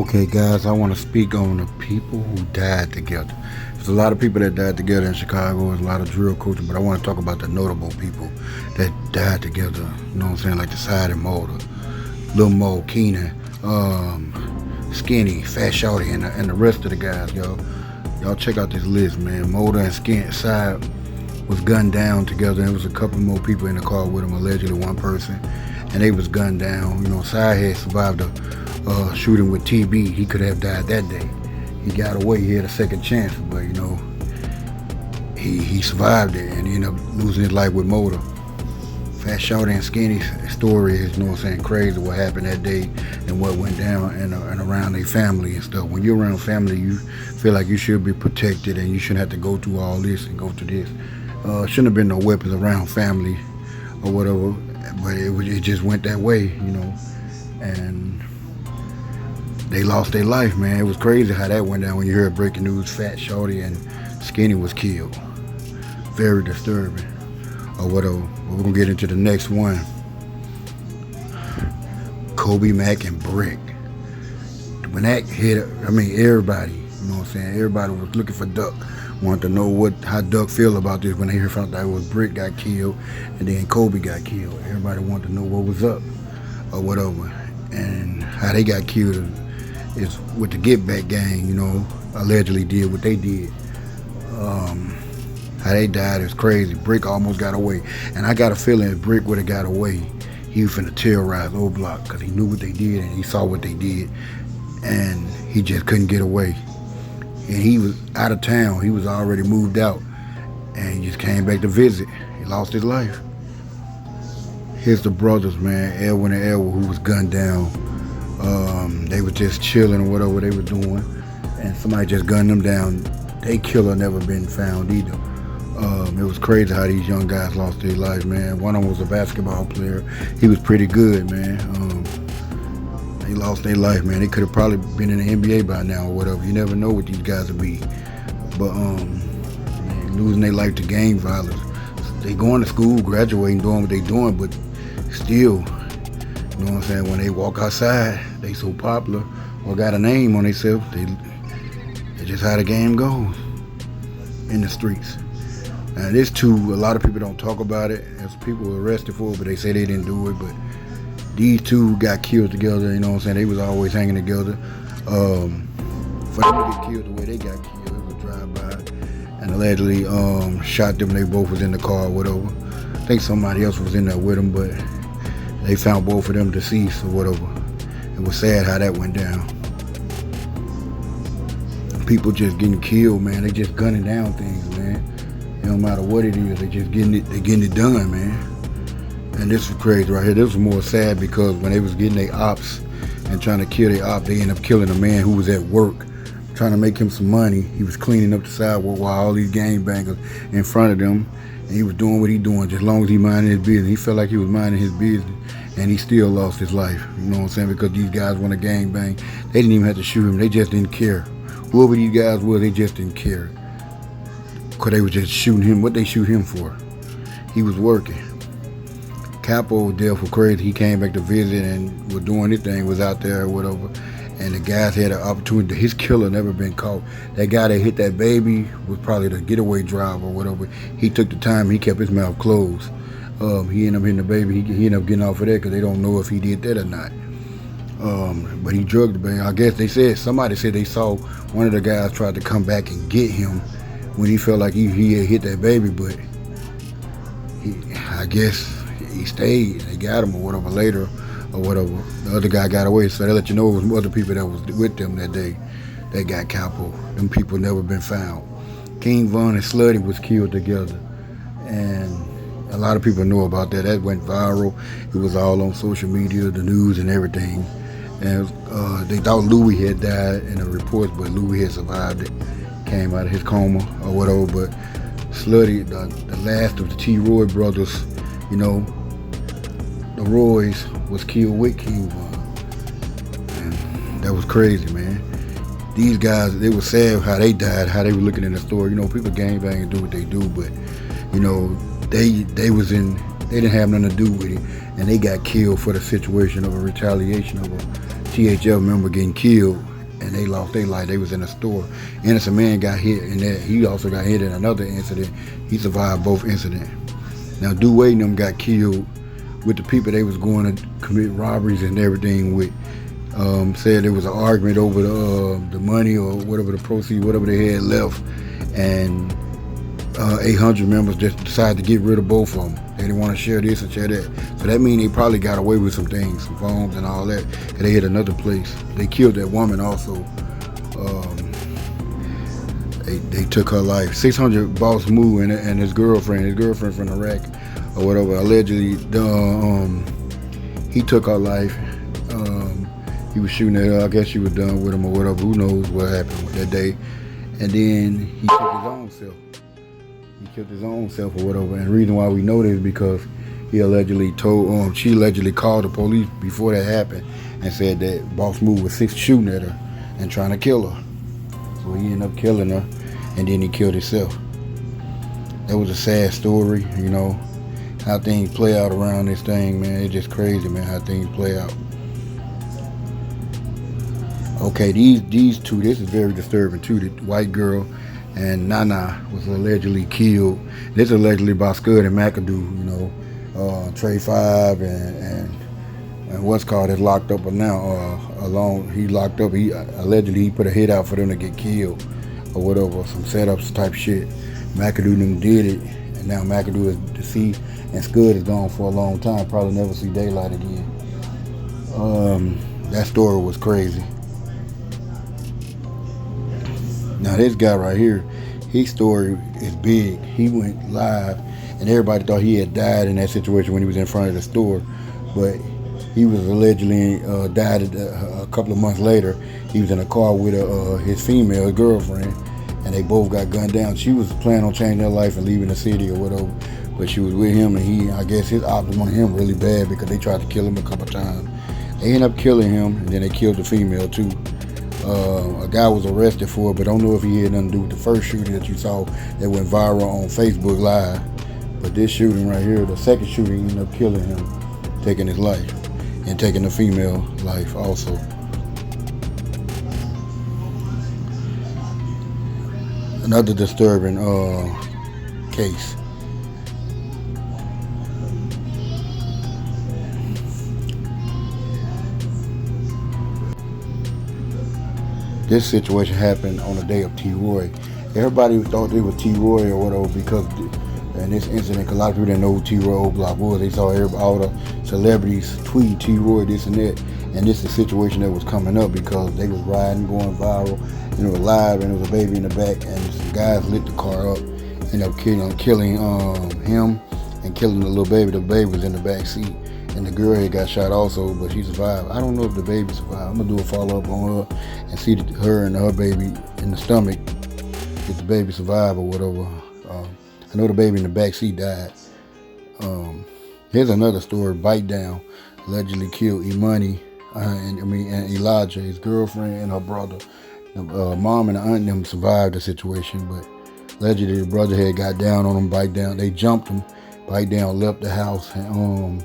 Okay, guys, I want to speak on the people who died together. There's a lot of people that died together in Chicago. There's a lot of drill culture, but I want to talk about the notable people that died together. You know what I'm saying? Like the Side and Motor, Lil Mo, Keenan, Skinny, Fat Shorty, and the rest of the guys, y'all. Y'all check out this list, man. Motor and Side was gunned down together. There was a couple more people in the car with him, allegedly one person, and they was gunned down. You know, Side had survived a shooting with TB. He could have died that day. He got away. He had a second chance, but you know, he survived it, and he ended up losing his life with Motor. Fat Shorty and Skinny's story is, you know what I'm saying, crazy what happened that day and what went down and around their family and stuff. When you're around family, you feel like you should be protected and you shouldn't have to go through all this and go through this. Shouldn't have been no weapons around family or whatever, but it just went that way, you know, and they lost their life, man. It was crazy how that went down when you heard breaking news Fat Shorty and Skinny was killed. Very disturbing or whatever. But we're gonna get into the next one. Kobe, Mac, and Brick. When that hit, everybody, you know what I'm saying? Everybody was looking for Duck. Wanted to know how Duck feel about this when they found out it was Brick got killed and then Kobe got killed. Everybody wanted to know what was up or whatever. And how they got killed is with the Get Back gang, you know, allegedly did what they did. How they died is crazy. Brick almost got away. And I got a feeling if Brick would have got away, he was finna terrorize O Block because he knew what they did and he saw what they did. And he just couldn't get away. And he was out of town. He was already moved out. And he just came back to visit. He lost his life. Here's the brothers, man, Edwin and Edward, who was gunned down. They were just chilling or whatever they were doing, and somebody just gunned them down. They killer never been found either. It was crazy how these young guys lost their lives, man. One of them was a basketball player. He was pretty good, man. They lost their life, man. They could have probably been in the NBA by now or whatever. You never know what these guys will be. But man, losing their life to gang violence. They going to school, graduating, doing what they doing, but still, you know what I'm saying, when they walk outside, they so popular or got a name on themselves, they just how the game goes in the streets. Now this too, a lot of people don't talk about it. There's people were arrested for it, but they say they didn't do it. But these two got killed together, you know what I'm saying? They was always hanging together. For them to get killed the way they got killed, it was a drive-by. And allegedly shot them. They both was in the car or whatever. I think somebody else was in there with them, but they found both of them deceased or whatever. It was sad how that went down. People just getting killed, man. They just gunning down things, man. It don't matter what it is, they getting it done, man. And this was crazy right here. This was more sad because when they was getting their ops and trying to kill their op, they ended up killing a man who was at work trying to make him some money. He was cleaning up the sidewalk while all these gangbangers in front of them, and he was doing what he doing just as long as he minded his business. He felt like he was minding his business, and he still lost his life. You know what I'm saying? Because these guys want to gangbang. They didn't even have to shoot him. They just didn't care. Whoever these guys were, they just didn't care. Because they was just shooting him. What they shoot him for? He was working. Capo was there for crazy. He came back to visit and was doing his thing, was out there or whatever. And the guys had an opportunity. His killer never been caught. That guy that hit that baby was probably the getaway driver or whatever. He took the time. He kept his mouth closed. He ended up hitting the baby. He ended up getting off of that because they don't know if he did that or not. But he drugged the baby. I guess somebody said they saw one of the guys tried to come back and get him when he felt like he had hit that baby, but I guess he stayed. They got him or whatever later or whatever. The other guy got away, so they let you know it was other people that was with them that day that got Capo. Them people never been found. King Von and Slutty was killed together, and a lot of people know about that. That went viral. It was all on social media, the news and everything. And they thought Louis had died in the reports, but Louis had survived it. Came out of his coma or whatever. But Slutty, the last of the T. Roy brothers, you know, the Roys, was killed with King Von. And that was crazy, man. These guys, it was sad how they died, how they were looking in the story. You know, people gangbang and do what they do, but you know, they didn't have nothing to do with it, and they got killed for the situation of a retaliation of a THL member getting killed and they lost their life. They was in a store. Innocent man got hit in that. He also got hit in another incident. He survived both incidents. Now, Dewey and them got killed with the people they was going to commit robberies and everything with. Said there was an argument over the money or whatever the proceeds, whatever they had left, and 800 members just decided to get rid of both of them. They didn't want to share this and share that. So that means they probably got away with some things, some phones and all that. And they hit another place. They killed that woman also. They took her life. 600 Boss Moo and his girlfriend from Iraq or whatever, allegedly, he took her life. He was shooting at her. I guess she was done with him or whatever. Who knows what happened with that day. And then he took his own self. He killed his own self or whatever. And the reason why we know this is because he allegedly told, she allegedly called the police before that happened and said that Boss Moo was shooting at her and trying to kill her. So he ended up killing her, and then he killed himself. That was a sad story, you know, how things play out around this thing, man. It's just crazy, man, how things play out. Okay, these two, this is very disturbing too. The white girl and Nana was allegedly killed. This is allegedly by Scud and McAdoo, you know. Trey 5 and what's called is locked up now. He locked up. He allegedly put a hit out for them to get killed or whatever, some setups type shit. McAdoo them did it, and now McAdoo is deceased, and Scud is gone for a long time. Probably never see daylight again. That story was crazy. Now this guy right here, his story is big. He went live, and everybody thought he had died in that situation when he was in front of the store, but he was allegedly died a couple of months later. He was in a car with his female girlfriend, and they both got gunned down. She was planning on changing her life and leaving the city or whatever, but she was with him, and I guess his ops wanted him really bad because they tried to kill him a couple of times. They ended up killing him, and then they killed the female too. A guy was arrested for it, but I don't know if he had nothing to do with the first shooting that you saw that went viral on Facebook Live. But this shooting right here, the second shooting, ended up killing him, taking his life, and taking the female life also. Another disturbing case. This situation happened on the day of T. Roy. Everybody thought it was T. Roy or whatever because in this incident, cause a lot of people didn't know who T. Roy Old Block was. They saw all the celebrities tweet T. Roy this and that, and this is a situation that was coming up because they was riding, going viral, and it was live, and there was a baby in the back, and some guys lit the car up, ended up killing him and killing the little baby. The baby was in the back seat. And the girl had got shot also, but she survived. I don't know if the baby survived. I'm gonna do a follow-up on her and see her and her baby in the stomach, if the baby survived or whatever. I know the baby in the back seat died. Here's another story. Bite Down allegedly killed Imani and Elijah, his girlfriend and her brother. Mom and the aunt and them survived the situation, but allegedly the brother had got down on them. Bite Down. They jumped him. Bite Down left the house and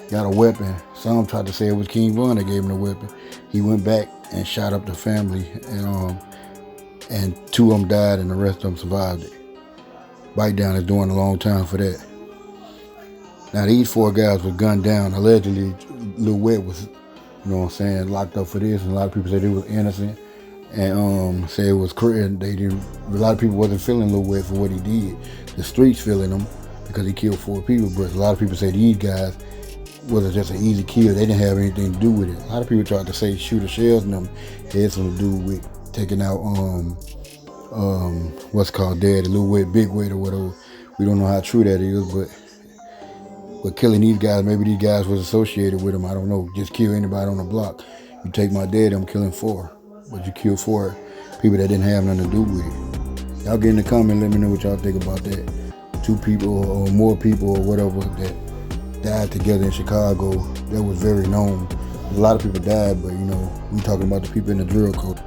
got a weapon. Some tried to say it was King Von that gave him the weapon. He went back and shot up the family, and two of them died and the rest of them survived it. Bite Down is doing a long time for that. Now these four guys were gunned down. Allegedly, Lil Wet was, you know what I'm saying, locked up for this, and a lot of people said he was innocent, and said it was crazy. A lot of people wasn't feeling Lil Wet for what he did. The streets feeling him because he killed 4 people, but a lot of people say these guys was just an easy kill. They didn't have anything to do with it. A lot of people tried to say shooter shells and them had something to do with taking out what's called Daddy, Lil Wet, Big Wet or whatever. We don't know how true that is, but killing these guys, maybe these guys was associated with them. I don't know. Just kill anybody on the block. You take my dad, I'm killing 4. But you kill 4 people that didn't have nothing to do with it. Y'all get in the comment, let me know what y'all think about that. 2 people or more people or whatever that died together in Chicago. That was very known. A lot of people died, but you know, we talking about the people in the drill code.